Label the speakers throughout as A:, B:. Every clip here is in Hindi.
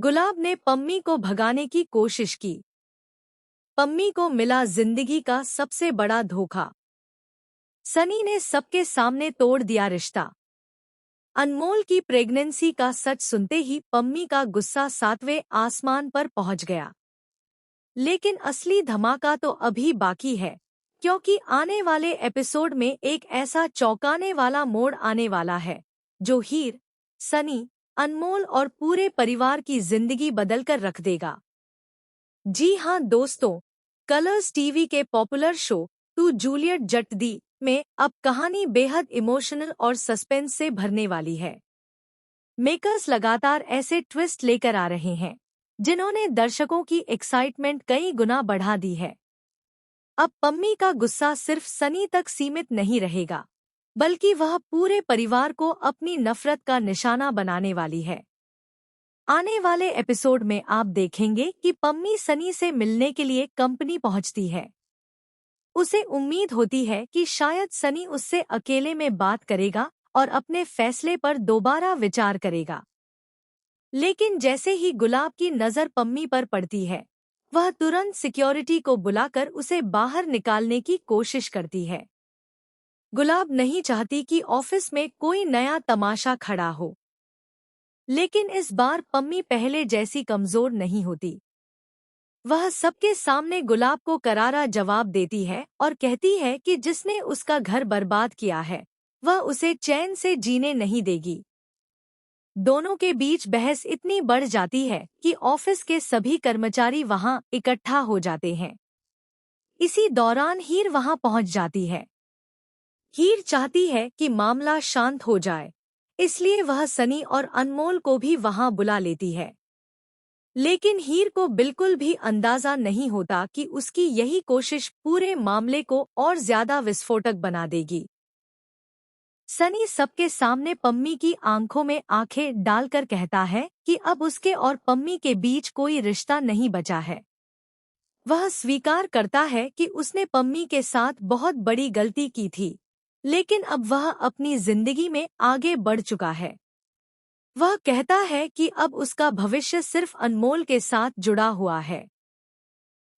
A: गुलाब ने पम्मी को भगाने की कोशिश की। पम्मी को मिला जिंदगी का सबसे बड़ा धोखा। सनी ने सबके सामने तोड़ दिया रिश्ता। अनमोल की प्रेगनेंसी का सच सुनते ही पम्मी का गुस्सा 7वें आसमान पर पहुंच गया। लेकिन असली धमाका तो अभी बाकी है, क्योंकि आने वाले एपिसोड में एक ऐसा चौंकाने वाला मोड़ आने वाला है जो हीर, सनी, अनमोल और पूरे परिवार की जिंदगी बदलकर रख देगा। जी हां दोस्तों, कलर्स टीवी के पॉपुलर शो टू जूलियट जट दी में अब कहानी बेहद इमोशनल और सस्पेंस से भरने वाली है। मेकर्स लगातार ऐसे ट्विस्ट लेकर आ रहे हैं जिन्होंने दर्शकों की एक्साइटमेंट कई गुना बढ़ा दी है। अब पम्मी का गुस्सा सिर्फ सनी तक सीमित नहीं रहेगा, बल्कि वह पूरे परिवार को अपनी नफरत का निशाना बनाने वाली है। आने वाले एपिसोड में आप देखेंगे कि पम्मी सनी से मिलने के लिए कंपनी पहुंचती है। उसे उम्मीद होती है कि शायद सनी उससे अकेले में बात करेगा और अपने फैसले पर दोबारा विचार करेगा। लेकिन जैसे ही गुलाब की नज़र पम्मी पर पड़ती है, वह तुरंत सिक्योरिटी को बुलाकर उसे बाहर निकालने की कोशिश करती है। गुलाब नहीं चाहती कि ऑफिस में कोई नया तमाशा खड़ा हो, लेकिन इस बार पम्मी पहले जैसी कमजोर नहीं होती। वह सबके सामने गुलाब को करारा जवाब देती है और कहती है कि जिसने उसका घर बर्बाद किया है, वह उसे चैन से जीने नहीं देगी। दोनों के बीच बहस इतनी बढ़ जाती है कि ऑफिस के सभी कर्मचारी वहां इकट्ठा हो जाते हैं। इसी दौरान हीर वहां पहुंच जाती है। हीर चाहती है कि मामला शांत हो जाए, इसलिए वह सनी और अनमोल को भी वहां बुला लेती है। लेकिन हीर को बिल्कुल भी अंदाजा नहीं होता कि उसकी यही कोशिश पूरे मामले को और ज्यादा विस्फोटक बना देगी। सनी सबके सामने पम्मी की आंखों में आंखें डालकर कहता है कि अब उसके और पम्मी के बीच कोई रिश्ता नहीं बचा है। वह स्वीकार करता है कि उसने पम्मी के साथ बहुत बड़ी गलती की थी, लेकिन अब वह अपनी जिंदगी में आगे बढ़ चुका है। वह कहता है कि अब उसका भविष्य सिर्फ अनमोल के साथ जुड़ा हुआ है।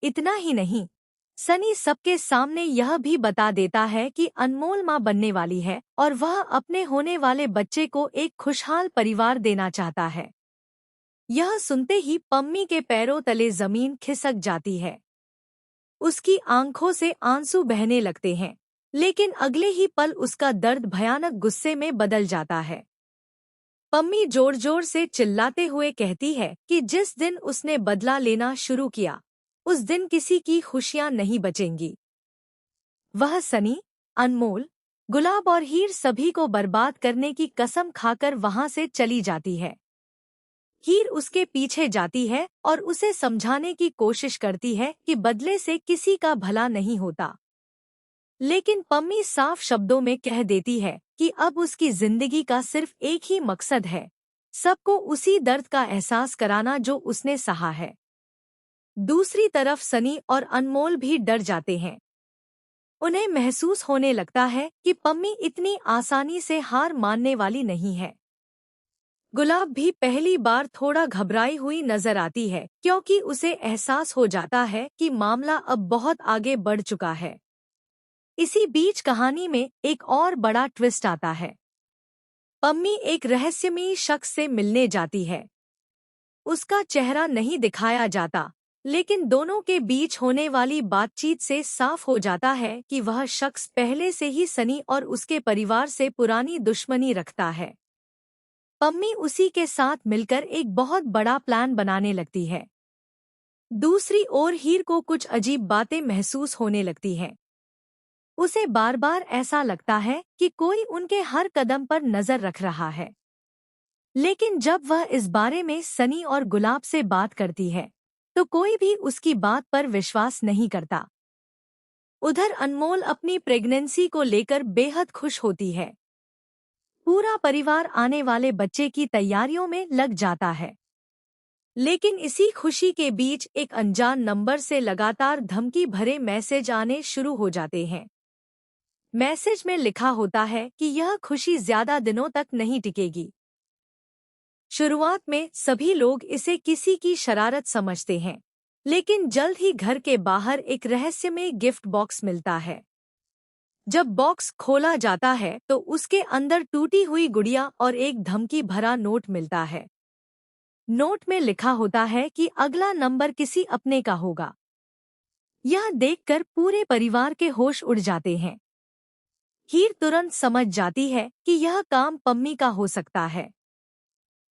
A: इतना ही नहीं, सनी सबके सामने यह भी बता देता है कि अनमोल मां बनने वाली है और वह अपने होने वाले बच्चे को एक खुशहाल परिवार देना चाहता है। यह सुनते ही पम्मी के पैरों तले जमीन खिसक जाती है। उसकी आंखों से आंसू बहने लगते हैं, लेकिन अगले ही पल उसका दर्द भयानक गुस्से में बदल जाता है। पम्मी जोर जोर से चिल्लाते हुए कहती है कि जिस दिन उसने बदला लेना शुरू किया, उस दिन किसी की खुशियां नहीं बचेंगी। वह सनी, अनमोल, गुलाब और हीर सभी को बर्बाद करने की कसम खाकर वहां से चली जाती है। हीर उसके पीछे जाती है और उसे समझाने की कोशिश करती है कि बदले से किसी का भला नहीं होता। लेकिन पम्मी साफ शब्दों में कह देती है कि अब उसकी जिंदगी का सिर्फ एक ही मकसद है, सबको उसी दर्द का एहसास कराना जो उसने सहा है। दूसरी तरफ सनी और अनमोल भी डर जाते हैं। उन्हें महसूस होने लगता है कि पम्मी इतनी आसानी से हार मानने वाली नहीं है। गुलाब भी पहली बार थोड़ा घबराई हुई नजर आती है, क्योंकि उसे एहसास हो जाता है कि मामला अब बहुत आगे बढ़ चुका है। इसी बीच कहानी में एक और बड़ा ट्विस्ट आता है। पम्मी एक रहस्यमयी शख्स से मिलने जाती है। उसका चेहरा नहीं दिखाया जाता, लेकिन दोनों के बीच होने वाली बातचीत से साफ हो जाता है कि वह शख्स पहले से ही सनी और उसके परिवार से पुरानी दुश्मनी रखता है। पम्मी उसी के साथ मिलकर एक बहुत बड़ा प्लान बनाने लगती है। दूसरी ओर हीर को कुछ अजीब बातें महसूस होने लगती हैं। उसे बार बार ऐसा लगता है कि कोई उनके हर कदम पर नजर रख रहा है। लेकिन जब वह इस बारे में सनी और गुलाब से बात करती है, तो कोई भी उसकी बात पर विश्वास नहीं करता। उधर अनमोल अपनी प्रेगनेंसी को लेकर बेहद खुश होती है। पूरा परिवार आने वाले बच्चे की तैयारियों में लग जाता है। लेकिन इसी खुशी के बीच एक अनजान नंबर से लगातार धमकी भरे मैसेज आने शुरू हो जाते हैं। मैसेज में लिखा होता है कि यह खुशी ज्यादा दिनों तक नहीं टिकेगी। शुरुआत में सभी लोग इसे किसी की शरारत समझते हैं, लेकिन जल्द ही घर के बाहर एक रहस्यमय गिफ्ट बॉक्स मिलता है। जब बॉक्स खोला जाता है तो उसके अंदर टूटी हुई गुड़िया और एक धमकी भरा नोट मिलता है। नोट में लिखा होता है कि अगला नंबर किसी अपने का होगा। यह देखकर पूरे परिवार के होश उड़ जाते हैं। हीर तुरंत समझ जाती है कि यह काम पम्मी का हो सकता है।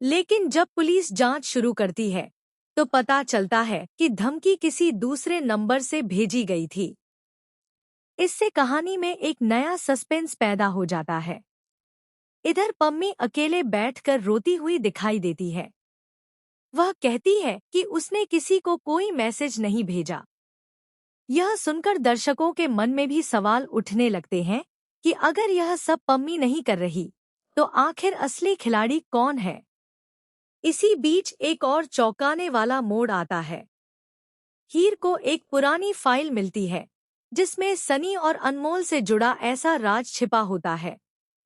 A: लेकिन जब पुलिस जांच शुरू करती है तो पता चलता है कि धमकी किसी दूसरे नंबर से भेजी गई थी। इससे कहानी में एक नया सस्पेंस पैदा हो जाता है। इधर पम्मी अकेले बैठकर रोती हुई दिखाई देती है। वह कहती है कि उसने किसी को कोई मैसेज नहीं भेजा। यह सुनकर दर्शकों के मन में भी सवाल उठने लगते हैं कि अगर यह सब पम्मी नहीं कर रही तो आखिर असली खिलाड़ी कौन है। इसी बीच एक और चौंकाने वाला मोड़ आता है। हीर को एक पुरानी फाइल मिलती है जिसमें सनी और अनमोल से जुड़ा ऐसा राज छिपा होता है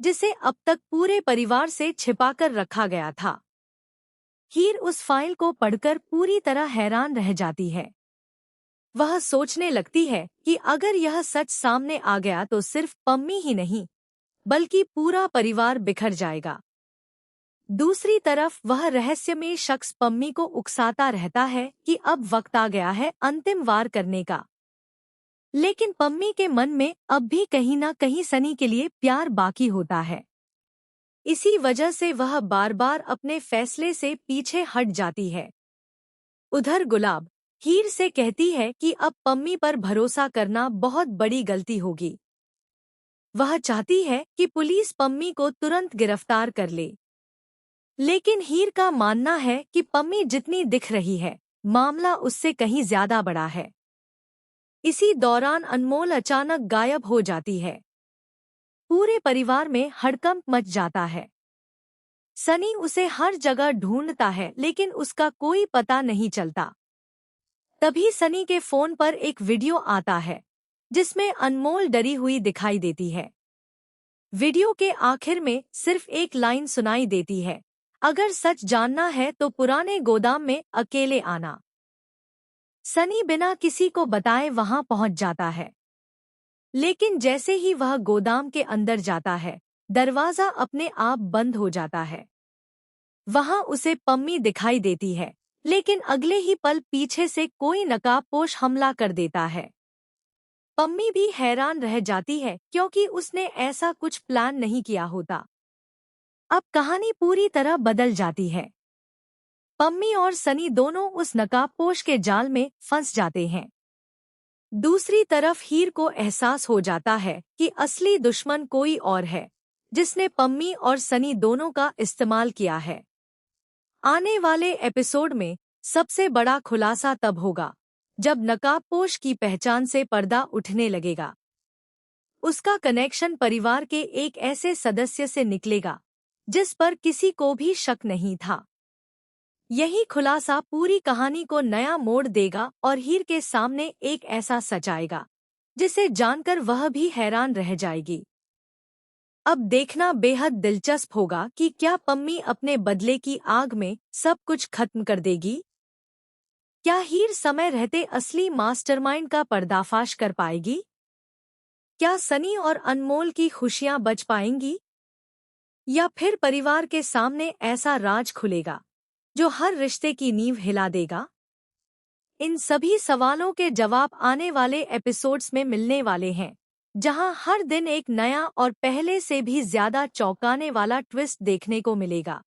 A: जिसे अब तक पूरे परिवार से छिपाकर रखा गया था। हीर उस फाइल को पढ़कर पूरी तरह हैरान रह जाती है। वह सोचने लगती है कि अगर यह सच सामने आ गया तो सिर्फ पम्मी ही नहीं बल्कि पूरा परिवार बिखर जाएगा। दूसरी तरफ वह रहस्यमय शख्स पम्मी को उकसाता रहता है कि अब वक्त आ गया है अंतिम वार करने का। लेकिन पम्मी के मन में अब भी कहीं ना कहीं सनी के लिए प्यार बाकी होता है। इसी वजह से वह बार बार अपने फैसले से पीछे हट जाती है। उधर गुलाब हीर से कहती है कि अब पम्मी पर भरोसा करना बहुत बड़ी गलती होगी। वह चाहती है कि पुलिस पम्मी को तुरंत गिरफ्तार कर ले। लेकिन हीर का मानना है कि पम्मी जितनी दिख रही है मामला उससे कहीं ज्यादा बड़ा है। इसी दौरान अनमोल अचानक गायब हो जाती है। पूरे परिवार में हड़कंप मच जाता है। सनी उसे हर जगह ढूंढता है लेकिन उसका कोई पता नहीं चलता। तभी सनी के फोन पर एक वीडियो आता है जिसमें अनमोल डरी हुई दिखाई देती है। वीडियो के आखिर में सिर्फ एक लाइन सुनाई देती है, अगर सच जानना है तो पुराने गोदाम में अकेले आना। सनी बिना किसी को बताए वहां पहुंच जाता है। लेकिन जैसे ही वह गोदाम के अंदर जाता है दरवाजा अपने आप बंद हो जाता है। वहां उसे पम्मी दिखाई देती है, लेकिन अगले ही पल पीछे से कोई नकाबपोश हमला कर देता है। पम्मी भी हैरान रह जाती है क्योंकि उसने ऐसा कुछ प्लान नहीं किया होता। अब कहानी पूरी तरह बदल जाती है। पम्मी और सनी दोनों उस नकाबपोश के जाल में फंस जाते हैं। दूसरी तरफ हीर को एहसास हो जाता है कि असली दुश्मन कोई और है जिसने पम्मी और सनी दोनों का इस्तेमाल किया है। आने वाले एपिसोड में सबसे बड़ा खुलासा तब होगा जब नकाबपोश की पहचान से पर्दा उठने लगेगा। उसका कनेक्शन परिवार के एक ऐसे सदस्य से निकलेगा जिस पर किसी को भी शक नहीं था। यही खुलासा पूरी कहानी को नया मोड़ देगा और हीर के सामने एक ऐसा सच आएगा जिसे जानकर वह भी हैरान रह जाएगी। अब देखना बेहद दिलचस्प होगा कि क्या पम्मी अपने बदले की आग में सब कुछ खत्म कर देगी। क्या हीर समय रहते असली मास्टरमाइंड का पर्दाफाश कर पाएगी? क्या सनी और अनमोल की खुशियां बच पाएंगी? या फिर परिवार के सामने ऐसा राज खुलेगा जो हर रिश्ते की नींव हिला देगा? इन सभी सवालों के जवाब आने वाले एपिसोड्स में मिलने वाले हैं, जहां हर दिन एक नया और पहले से भी ज्यादा चौंकाने वाला ट्विस्ट देखने को मिलेगा।